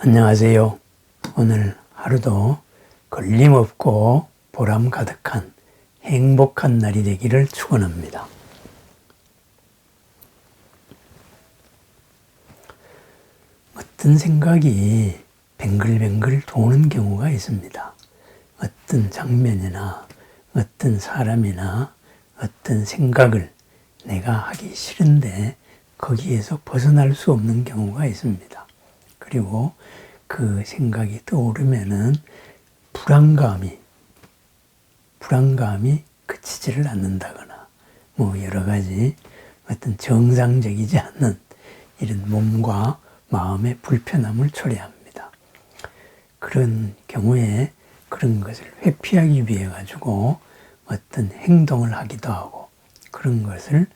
안녕하세요. 오늘 하루도 걸림없고 보람 가득한 행복한 날이 되기를 축원합니다. 어떤 생각이 뱅글뱅글 도는 경우가 있습니다. 어떤 장면이나 어떤 사람이나 어떤 생각을 내가 하기 싫은데 거기에서 벗어날 수 없는 경우가 있습니다. 그리고 그 생각이 떠오르면은 불안감이 그치지를 않는다거나 여러 가지 어떤 정상적이지 않는 이런 몸과 마음의 불편함을 초래합니다. 그런 경우에 그런 것을 회피하기 위해 가지고 어떤 행동을 하기도 하고 그런 것을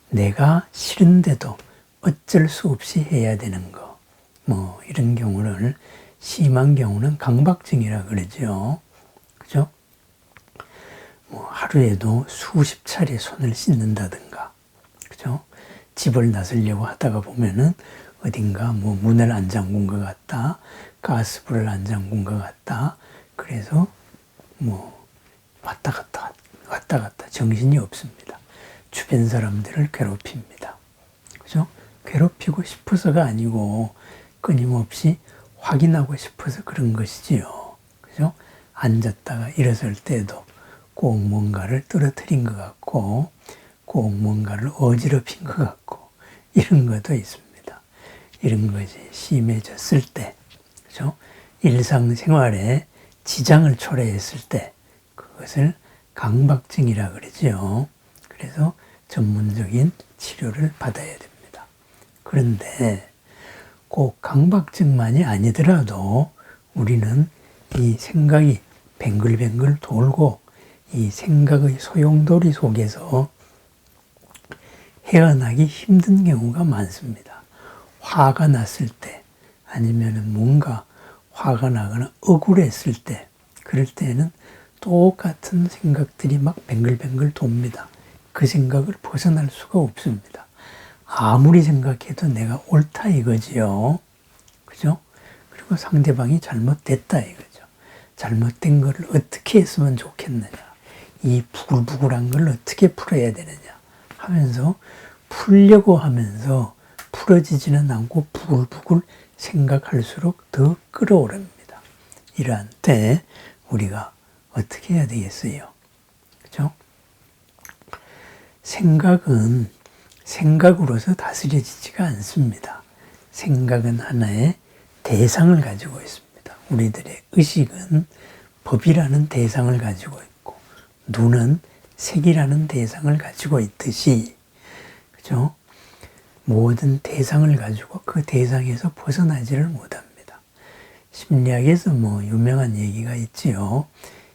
내가 싫은데도 어쩔 수 없이 해야 되는 거 이런 경우를 심한 경우는 강박증이라 그러죠. 그죠? 하루에도 수십 차례 손을 씻는다든가, 그죠? 집을 나서려고 하다가 보면은 어딘가 문을 안 잠근 것 같다, 가스불을 안 잠근 것 같다, 그래서 왔다 갔다 정신이 없습니다. 주변 사람들을 괴롭힙니다. 그죠? 괴롭히고 싶어서가 아니고 끊임없이 확인하고 싶어서 그런 것이지요. 그죠? 앉았다가 일어설 때도 꼭 뭔가를 떨어뜨린 것 같고, 꼭 뭔가를 어지럽힌 것 같고, 이런 것도 있습니다. 이런 것이 심해졌을 때, 그죠? 일상생활에 지장을 초래했을 때, 그것을 강박증이라 그러죠. 그래서 전문적인 치료를 받아야 됩니다. 그런데 꼭 강박증만이 아니더라도 우리는 이 생각이 뱅글뱅글 돌고 이 생각의 소용돌이 속에서 헤어나기 힘든 경우가 많습니다. 화가 났을 때 아니면 뭔가 화가 나거나 억울했을 때 그럴 때는 똑같은 생각들이 막 뱅글뱅글 돕니다. 그 생각을 벗어날 수가 없습니다. 아무리 생각해도 내가 옳다 이거지요. 그죠? 그리고 상대방이 잘못됐다 이거죠. 잘못된 거를 어떻게 했으면 좋겠느냐. 이 부글부글한 걸 어떻게 풀어야 되느냐 하면서 풀려고 하면서 풀어지지는 않고 부글부글 생각할수록 더 끌어오릅니다. 이러한 때 우리가 어떻게 해야 되겠어요? 그죠? 생각은 생각으로서 다스려지지가 않습니다. 생각은 하나의 대상을 가지고 있습니다. 우리들의 의식은 법이라는 대상을 가지고 있고 눈은 색이라는 대상을 가지고 있듯이 그죠? 모든 대상을 가지고 그 대상에서 벗어나지를 못합니다. 심리학에서 유명한 얘기가 있지요.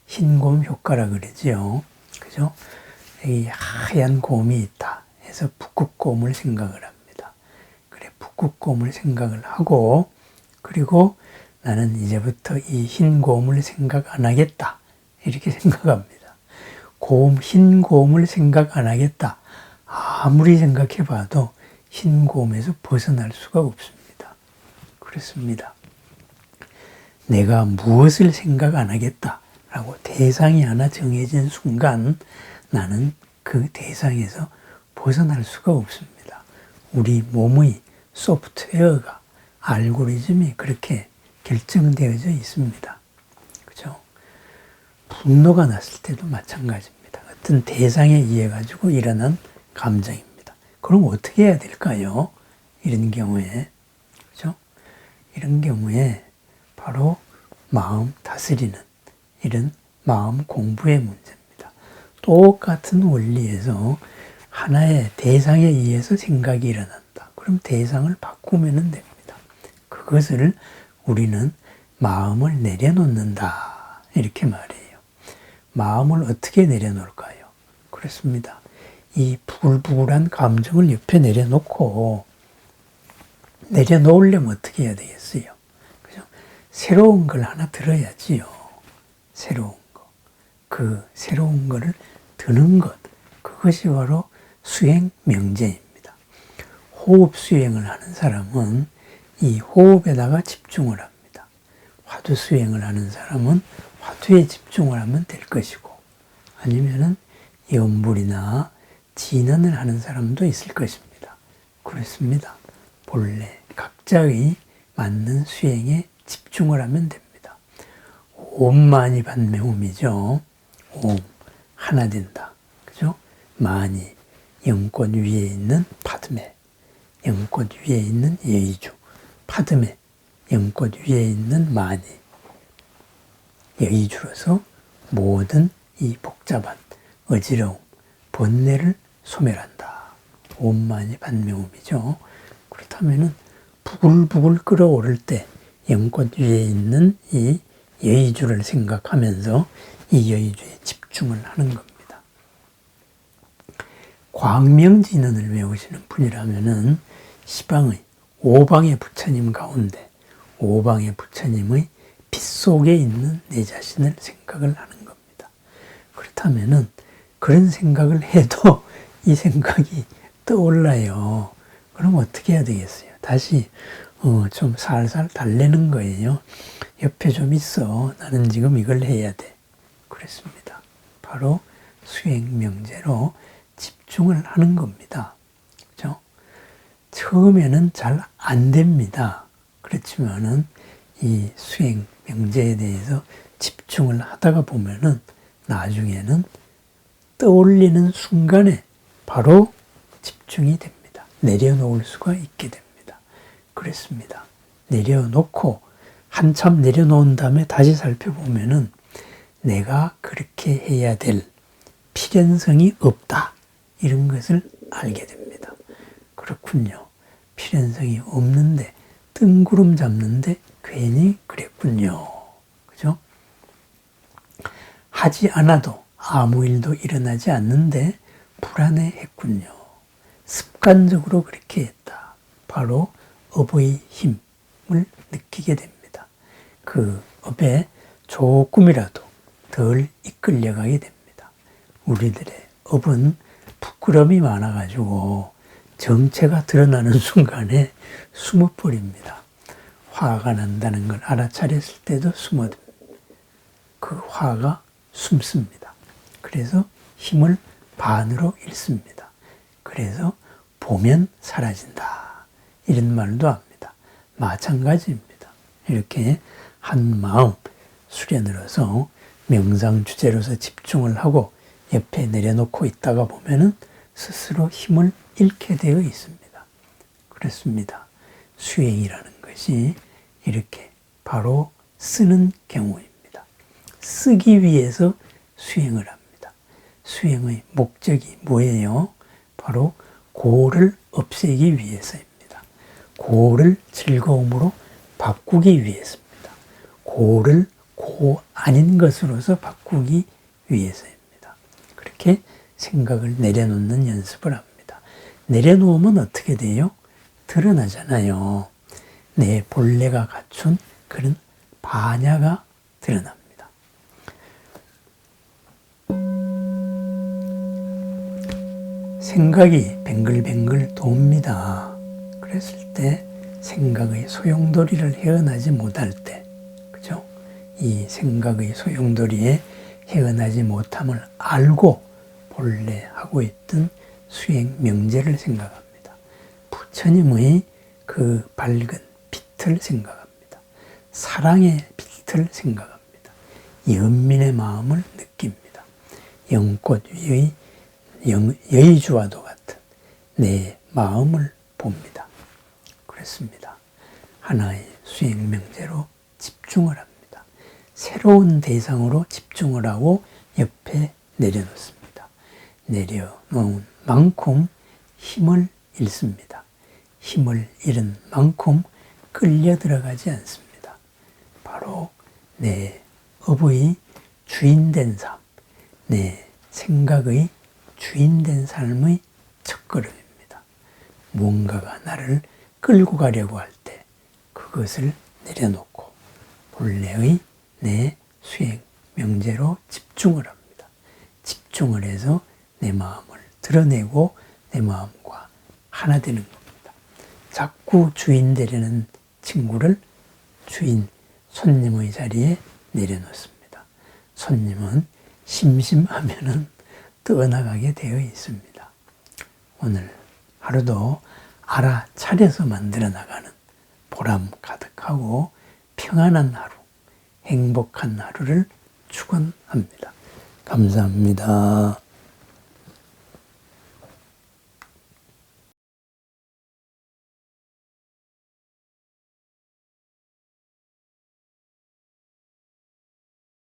흰곰 효과라 그러지요. 그죠? 이 하얀 곰이 있다 해서 북극곰을 생각을 합니다. 그래, 북극곰을 생각을 하고 그리고 나는 이제부터 이 흰 곰을 생각 안 하겠다 이렇게 생각합니다. 흰 곰을 생각 안 하겠다. 아무리 생각해 봐도 흰 곰에서 벗어날 수가 없습니다. 그렇습니다. 내가 무엇을 생각 안 하겠다라고 대상이 하나 정해진 순간 나는 그 대상에서 벗어날 수가 없습니다. 우리 몸의 소프트웨어가 알고리즘이 그렇게 결정되어져 있습니다. 그죠? 분노가 났을 때도 마찬가지입니다. 어떤 대상에 의해 가지고 일어난 감정입니다. 그럼 어떻게 해야 될까요? 이런 경우에, 그죠? 이런 경우에 바로 마음 다스리는 이런 마음 공부의 문제입니다. 똑같은 원리에서 하나의 대상에 의해서 생각이 일어난다. 그럼 대상을 바꾸면 됩니다. 그것을 우리는 마음을 내려놓는다. 이렇게 말해요. 마음을 어떻게 내려놓을까요? 그렇습니다. 이 부글부글한 감정을 옆에 내려놓고 내려놓으려면 어떻게 해야 되겠어요? 그죠? 새로운 걸 하나 들어야지요. 새로운 거. 그 새로운 거를 드는 것. 그것이 바로 수행 명제입니다. 호흡 수행을 하는 사람은 이 호흡에다가 집중을 합니다. 화두 수행을 하는 사람은 화두에 집중을 하면 될 것이고, 아니면은 염불이나 진언을 하는 사람도 있을 것입니다. 그렇습니다. 본래 각자의 맞는 수행에 집중을 하면 됩니다. 옴만이 반매음이죠. 옴, 하나 된다. 그죠? 만이, 영꽃 위에 있는 파드메, 영꽃 위에 있는 여의주, 파드메, 영꽃 위에 있는 만이, 여의주로서 모든 이 복잡한 어지러움, 번뇌를 소멸한다. 옴만이 반매음이죠. 그렇다면은 부글부글 끓어오를 때 연꽃 위에 있는 이 여의주를 생각하면서 이 여의주에 집중을 하는 겁니다. 광명진언을 외우시는 분이라면은 시방의 오방의 부처님 가운데 오방의 부처님의 빗속에 있는 내 자신을 생각을 하는 겁니다. 그렇다면은 그런 생각을 해도 이 생각이 떠올라요. 그럼 어떻게 해야 되겠어요? 다시 좀 살살 달래는 거예요. 옆에 좀 있어. 나는 지금 이걸 해야 돼. 그랬습니다. 바로 수행명제로 집중을 하는 겁니다. 그렇죠? 처음에는 잘 안 됩니다. 그렇지만은 이 수행명제에 대해서 집중을 하다가 보면은 나중에는 떠올리는 순간에 바로 집중이 됩니다. 내려놓을 수가 있게 됩니다. 그랬습니다. 내려놓고 한참 내려놓은 다음에 다시 살펴보면은 내가 그렇게 해야 될 필연성이 없다. 이런 것을 알게 됩니다. 그렇군요. 필연성이 없는데 뜬구름 잡는데 괜히 그랬군요. 그죠? 하지 않아도 아무 일도 일어나지 않는데 불안해했군요. 습관적으로 그렇게 했다. 바로 업의 힘을 느끼게 됩니다. 그 업에 조금이라도 덜 이끌려가게 됩니다. 우리들의 업은 부끄러움이 많아가지고 정체가 드러나는 순간에 숨어버립니다. 화가 난다는 걸 알아차렸을 때도 숨어듭니다. 그 화가 숨습니다. 그래서 힘을 반으로 잃습니다. 그래서 보면 사라진다. 이런 말도 합니다. 마찬가지입니다. 이렇게 한 마음 수련으로서 명상 주제로서 집중을 하고 옆에 내려놓고 있다가 보면은 스스로 힘을 잃게 되어 있습니다. 그렇습니다. 수행이라는 것이 이렇게 바로 쓰는 경우입니다. 쓰기 위해서 수행을 합니다. 수행의 목적이 뭐예요? 바로 고를 없애기 위해서입니다. 고를 즐거움으로 바꾸기 위해서입니다. 고를 고 아닌 것으로서 바꾸기 위해서입니다. 그렇게 생각을 내려놓는 연습을 합니다. 내려놓으면 어떻게 돼요? 드러나잖아요. 내 본래가 갖춘 그런 반야가 드러납니다. 생각이 뱅글뱅글 돕니다. 그랬을 때 생각의 소용돌이를 헤어나지 못할 때, 그죠? 이 생각의 소용돌이에 헤어나지 못함을 알고 본래 하고 있던 수행 명제를 생각합니다. 부처님의 그 밝은 빛을 생각합니다. 사랑의 빛을 생각합니다. 연민의 마음을 느낍니다. 영꽃 위의 여의주와도 같은 내 마음을 봅니다. 그렇습니다. 하나의 수행 명제로 집중을 합니다. 새로운 대상으로 집중을 하고 옆에 내려놓습니다. 내려놓은 만큼 힘을 잃습니다. 힘을 잃은 만큼 끌려 들어가지 않습니다. 바로 내 업의 주인된 삶, 내 생각의 주인된 삶의 첫걸음입니다. 무언가가 나를 끌고 가려고 할 때 그것을 내려놓고 본래의 내 수행 명제로 집중을 합니다. 집중을 해서 내 마음을 드러내고 내 마음과 하나 되는 겁니다. 자꾸 주인 되려는 친구를 주인, 손님의 자리에 내려놓습니다. 손님은 심심하면은 떠나가게 되어 있습니다. 오늘 하루도 알아차려서 만들어 나가는 보람 가득하고 평안한 하루, 행복한 하루를 축원합니다. 감사합니다.